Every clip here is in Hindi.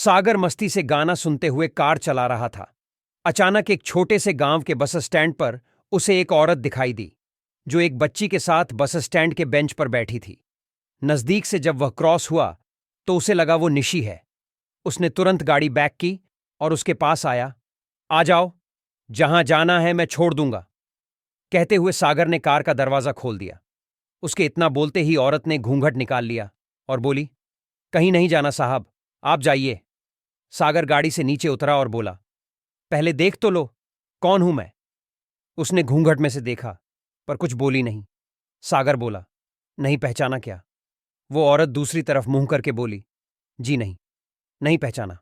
सागर मस्ती से गाना सुनते हुए कार चला रहा था। अचानक एक छोटे से गांव के बस स्टैंड पर उसे एक औरत दिखाई दी, जो एक बच्ची के साथ बस स्टैंड के बेंच पर बैठी थी। नजदीक से जब वह क्रॉस हुआ तो उसे लगा वो निशी है। उसने तुरंत गाड़ी बैक की और उसके पास आया। आ जाओ, जहां जाना है मैं छोड़ दूंगा, कहते हुए सागर ने कार का दरवाजा खोल दिया। उसके इतना बोलते ही औरत ने घूंघट निकाल लिया और बोली, कहीं नहीं जाना साहब, आप जाइए। सागर गाड़ी से नीचे उतरा और बोला, पहले देख तो लो, कौन हूं मैं। उसने घूंघट में से देखा, पर कुछ बोली नहीं। सागर बोला, नहीं पहचाना क्या। वो औरत दूसरी तरफ मुंह करके बोली, जी नहीं, नहीं पहचाना,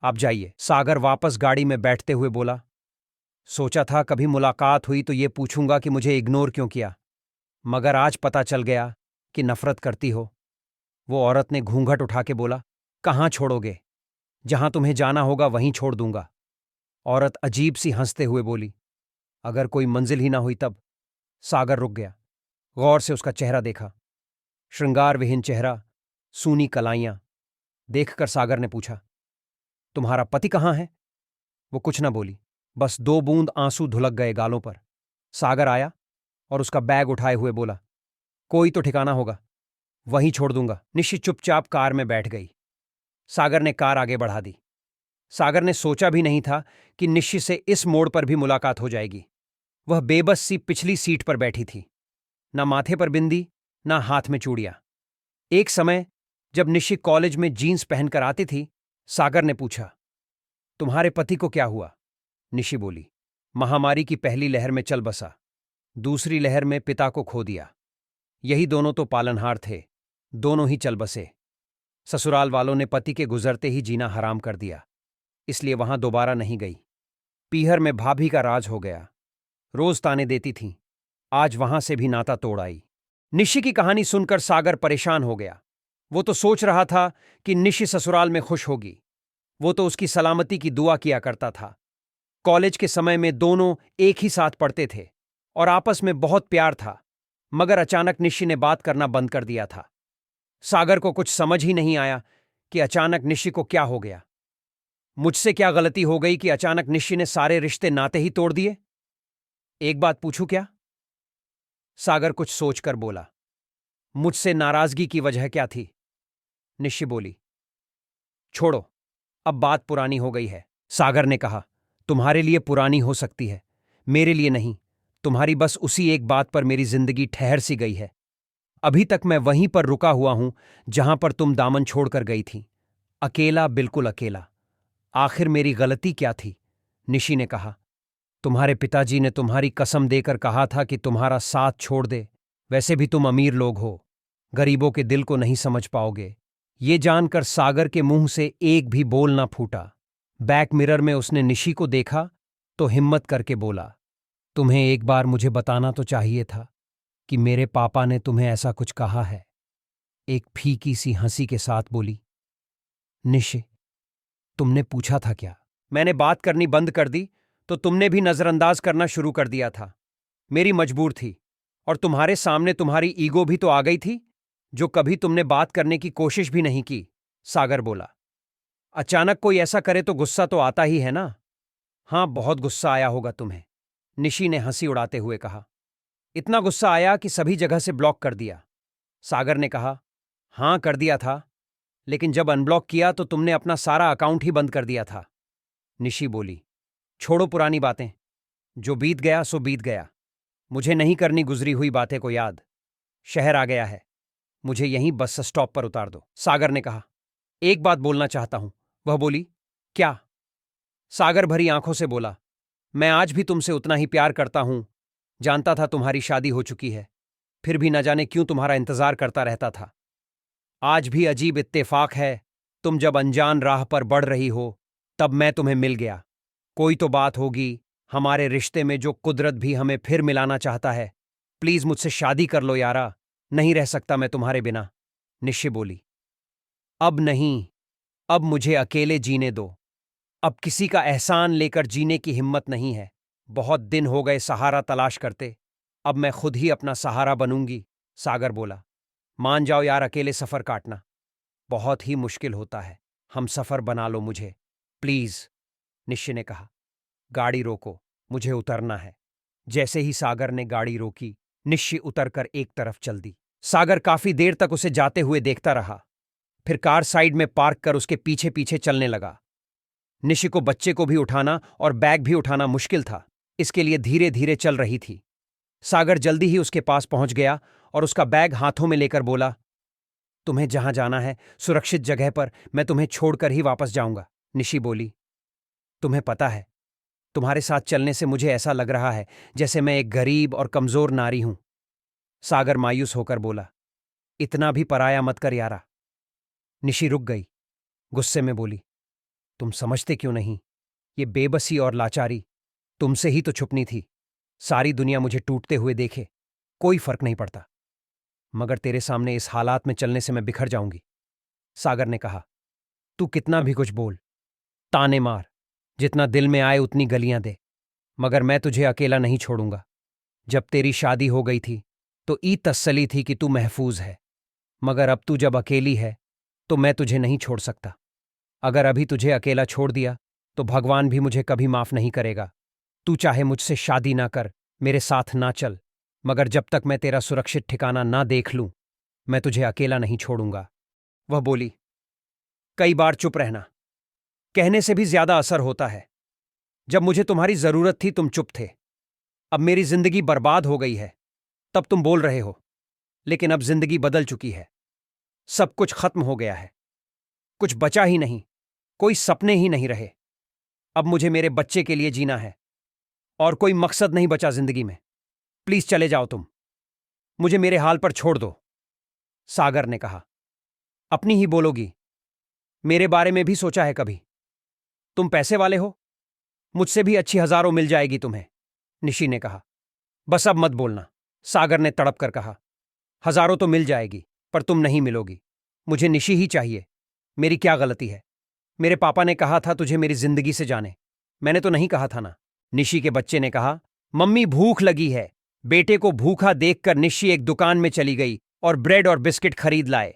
आप जाइए। सागर वापस गाड़ी में बैठते हुए बोला, सोचा था कभी मुलाकात हुई तो ये पूछूंगा कि मुझे इग्नोर क्यों किया, मगर आज पता चल गया कि नफरत करती हो। वो औरत ने घूंघट उठा के बोला, कहाँ छोड़ोगे, जहां तुम्हें जाना होगा वहीं छोड़ दूंगा। औरत अजीब सी हंसते हुए बोली, अगर कोई मंजिल ही ना हुई तब। सागर रुक गया, गौर से उसका चेहरा देखा। श्रृंगार विहीन चेहरा, सूनी कलाइयां। देखकर सागर ने पूछा, तुम्हारा पति कहाँ है। वो कुछ ना बोली, बस 2 बूंद आंसू धुलक गए गालों पर। सागर आया और उसका बैग उठाए हुए बोला, कोई तो ठिकाना होगा, वहीं छोड़ दूंगा। निशी चुपचाप कार में बैठ गई। सागर ने कार आगे बढ़ा दी। सागर ने सोचा भी नहीं था कि निशी से इस मोड़ पर भी मुलाकात हो जाएगी। वह बेबस सी पिछली सीट पर बैठी थी, ना माथे पर बिंदी, ना हाथ में चूड़ियां। एक समय जब निशी कॉलेज में जीन्स पहनकर आती थी, सागर ने पूछा, तुम्हारे पति को क्या हुआ। निशी बोली, महामारी की पहली लहर में चल बसा, दूसरी लहर में पिता को खो दिया। यही दोनों तो पालनहार थे, दोनों ही चल बसे। ससुराल वालों ने पति के गुजरते ही जीना हराम कर दिया, इसलिए वहां दोबारा नहीं गई। पीहर में भाभी का राज हो गया, रोज ताने देती थीं, आज वहां से भी नाता तोड़ आई। निशी की कहानी सुनकर सागर परेशान हो गया। वो तो सोच रहा था कि निशी ससुराल में खुश होगी, वो तो उसकी सलामती की दुआ किया करता था। कॉलेज के समय में दोनों एक ही साथ पढ़ते थे और आपस में बहुत प्यार था, मगर अचानक निशी ने बात करना बंद कर दिया था। सागर को कुछ समझ ही नहीं आया कि अचानक निशी को क्या हो गया। मुझसे क्या गलती हो गई कि अचानक निशी ने सारे रिश्ते नाते ही तोड़ दिए। एक बात पूछूं क्या। सागर कुछ सोचकर बोला, मुझसे नाराजगी की वजह क्या थी। निशी बोली, छोड़ो, अब बात पुरानी हो गई है। सागर ने कहा, तुम्हारे लिए पुरानी हो सकती है, मेरे लिए नहीं। तुम्हारी बस उसी एक बात पर मेरी जिंदगी ठहर सी गई है। अभी तक मैं वहीं पर रुका हुआ हूं जहां पर तुम दामन छोड़कर गई थी, अकेला, बिल्कुल अकेला। आखिर मेरी गलती क्या थी। निशी ने कहा, तुम्हारे पिताजी ने तुम्हारी कसम देकर कहा था कि तुम्हारा साथ छोड़ दे। वैसे भी तुम अमीर लोग हो, गरीबों के दिल को नहीं समझ पाओगे। ये जानकर सागर के मुंह से एक भी बोल ना फूटा। बैक मिरर में उसने निशी को देखा तो हिम्मत करके बोला, तुम्हें एक बार मुझे बताना तो चाहिए था कि मेरे पापा ने तुम्हें ऐसा कुछ कहा है। एक फीकी सी हंसी के साथ बोली, निशी, तुमने पूछा था क्या। मैंने बात करनी बंद कर दी तो तुमने भी नजरअंदाज करना शुरू कर दिया था। मेरी मजबूर थी, और तुम्हारे सामने तुम्हारी ईगो भी तो आ गई थी, जो कभी तुमने बात करने की कोशिश भी नहीं की। सागर बोला, अचानक कोई ऐसा करे तो गुस्सा तो आता ही है ना। हां, बहुत गुस्सा आया होगा तुम्हें, निशी ने हंसी उड़ाते हुए कहा। इतना गुस्सा आया कि सभी जगह से ब्लॉक कर दिया। सागर ने कहा, हां कर दिया था, लेकिन जब अनब्लॉक किया तो तुमने अपना सारा अकाउंट ही बंद कर दिया था। निशी बोली, छोड़ो पुरानी बातें, जो बीत गया सो बीत गया। मुझे नहीं करनी गुजरी हुई बातें को याद। शहर आ गया है, मुझे यहीं बस स्टॉप पर उतार दो। सागर ने कहा, एक बात बोलना चाहता हूं। वह बोली, क्या। सागर भरी आंखों से बोला, मैं आज भी तुमसे उतना ही प्यार करता हूं। जानता था तुम्हारी शादी हो चुकी है, फिर भी न जाने क्यों तुम्हारा इंतजार करता रहता था। आज भी अजीब इत्तेफाक है, तुम जब अनजान राह पर बढ़ रही हो तब मैं तुम्हें मिल गया। कोई तो बात होगी हमारे रिश्ते में जो कुदरत भी हमें फिर मिलाना चाहता है। प्लीज मुझसे शादी कर लो यारा, नहीं रह सकता मैं तुम्हारे बिना। निशी बोली, अब नहीं, अब मुझे अकेले जीने दो। अब किसी का एहसान लेकर जीने की हिम्मत नहीं है। बहुत दिन हो गए सहारा तलाश करते, अब मैं खुद ही अपना सहारा बनूंगी। सागर बोला, मान जाओ यार, अकेले सफर काटना बहुत ही मुश्किल होता है। हम सफर बना लो मुझे, प्लीज, निश्चय ने कहा। गाड़ी रोको, मुझे उतरना है। जैसे ही सागर ने गाड़ी रोकी, निश्चय उतरकर एक तरफ चल दी। सागर काफी देर तक उसे जाते हुए देखता रहा, फिर कार साइड में पार्क कर उसके पीछे पीछे चलने लगा। निशि को बच्चे को भी उठाना और बैग भी उठाना मुश्किल था, इसके लिए धीरे धीरे चल रही थी। सागर जल्दी ही उसके पास पहुंच गया और उसका बैग हाथों में लेकर बोला, तुम्हें जहां जाना है सुरक्षित जगह पर मैं तुम्हें छोड़कर ही वापस जाऊंगा। निशि बोली, तुम्हें पता है, तुम्हारे साथ चलने से मुझे ऐसा लग रहा है जैसे मैं एक गरीब और कमजोर नारी हूं। सागर मायूस होकर बोला, इतना भी पराया मत कर यारा। निशि रुक गई, गुस्से में बोली, तुम समझते क्यों नहीं? ये बेबसी और लाचारी तुमसे ही तो छुपनी थी। सारी दुनिया मुझे टूटते हुए देखे, कोई फर्क नहीं पड़ता, मगर तेरे सामने इस हालात में चलने से मैं बिखर जाऊंगी। सागर ने कहा, तू कितना भी कुछ बोल, ताने मार, जितना दिल में आए उतनी गलियां दे, मगर मैं तुझे अकेला नहीं छोड़ूंगा। जब तेरी शादी हो गई थी तो ई तसल्ली थी कि तू महफूज है, मगर अब तू जब अकेली है तो मैं तुझे नहीं छोड़ सकता। अगर अभी तुझे अकेला छोड़ दिया तो भगवान भी मुझे कभी माफ नहीं करेगा। तू चाहे मुझसे शादी ना कर, मेरे साथ ना चल, मगर जब तक मैं तेरा सुरक्षित ठिकाना ना देख लूं, मैं तुझे अकेला नहीं छोड़ूंगा। वह बोली, कई बार चुप रहना कहने से भी ज्यादा असर होता है। जब मुझे तुम्हारी जरूरत थी तुम चुप थे। अब मेरी जिंदगी बर्बाद हो गई है, तब तुम बोल रहे हो, लेकिन अब जिंदगी बदल चुकी है। सब कुछ खत्म हो गया है, कुछ बचा ही नहीं, कोई सपने ही नहीं रहे। अब मुझे मेरे बच्चे के लिए जीना है और कोई मकसद नहीं बचा जिंदगी में। प्लीज चले जाओ तुम, मुझे मेरे हाल पर छोड़ दो। सागर ने कहा, अपनी ही बोलोगी? मेरे बारे में भी सोचा है कभी? तुम पैसे वाले हो, मुझसे भी अच्छी हजारों मिल जाएगी तुम्हें। निशि ने कहा, बस अब मत बोलना। सागर ने तड़प कर कहा, हजारों तो मिल जाएगी, पर तुम नहीं मिलोगी। मुझे निशि ही चाहिए। मेरी क्या गलती है? मेरे पापा ने कहा था तुझे मेरी जिंदगी से जाने, मैंने तो नहीं कहा था ना। निशि के बच्चे ने कहा, मम्मी भूख लगी है। बेटे को भूखा देखकर निशि एक दुकान में चली गई और ब्रेड और बिस्किट खरीद लाए।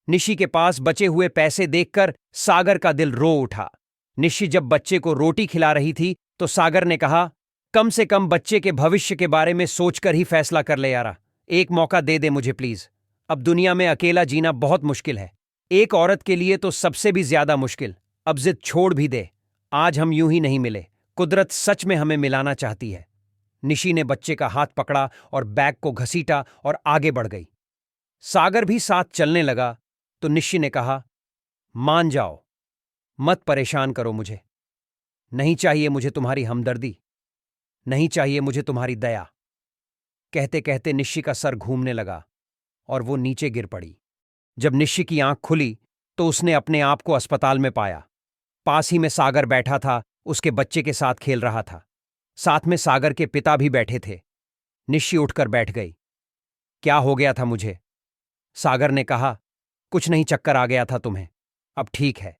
निशि के पास बचे हुए पैसे देखकर सागर का दिल रो उठा। निशि जब बच्चे को रोटी खिला रही थी तो सागर ने कहा, कम से कम बच्चे के भविष्य के बारे में सोचकर ही फैसला कर ले यारा। एक मौका दे दे मुझे प्लीज। अब दुनिया में अकेला जीना बहुत मुश्किल है, एक औरत के लिए तो सबसे भी ज्यादा मुश्किल। अब जिद छोड़ भी दे, आज हम यूं ही नहीं मिले, कुदरत सच में हमें मिलाना चाहती है। निशि ने बच्चे का हाथ पकड़ा और बैग को घसीटा और आगे बढ़ गई। सागर भी साथ चलने लगा तो निशि ने कहा, मान जाओ, मत परेशान करो मुझे। नहीं चाहिए मुझे तुम्हारी हमदर्दी, नहीं चाहिए मुझे तुम्हारी दया। कहते कहते निशि का सर घूमने लगा और वो नीचे गिर पड़ी। जब निशि की आंख खुली तो उसने अपने आप को अस्पताल में पाया। पास ही में सागर बैठा था, उसके बच्चे के साथ खेल रहा था। साथ में सागर के पिता भी बैठे थे। निशि उठकर बैठ गई। क्या हो गया था मुझे? सागर ने कहा, कुछ नहीं, चक्कर आ गया था तुम्हें। अब ठीक है,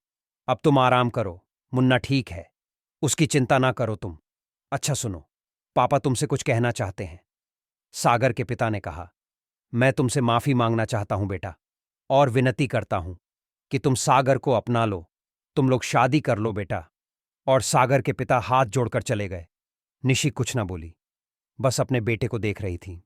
अब तुम आराम करो, मुन्ना ठीक है, उसकी चिंता ना करो तुम। अच्छा सुनो, पापा तुमसे कुछ कहना चाहते हैं। सागर के पिता ने कहा, मैं तुमसे माफी मांगना चाहता हूं बेटा, और विनती करता हूं कि तुम सागर को अपना लो, तुम लोग शादी कर लो बेटा। और सागर के पिता हाथ जोड़कर चले गए। निशि कुछ ना बोली, बस अपने बेटे को देख रही थी।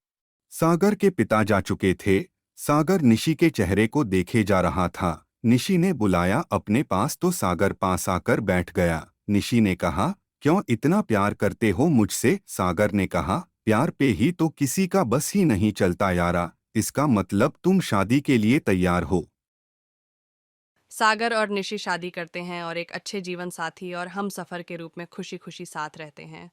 सागर के पिता जा चुके थे। सागर निशि के चेहरे को देखे जा रहा था। निशि ने बुलाया अपने पास तो सागर पास आकर बैठ गया। निशि ने कहा, क्यों इतना प्यार करते हो मुझसे? सागर ने कहा, प्यार पे ही तो किसी का बस ही नहीं चलता यारा। इसका मतलब तुम शादी के लिए तैयार हो? सागर और निशि शादी करते हैं और एक अच्छे जीवन साथी और हम सफ़र के रूप में खुशी खुशी साथ रहते हैं।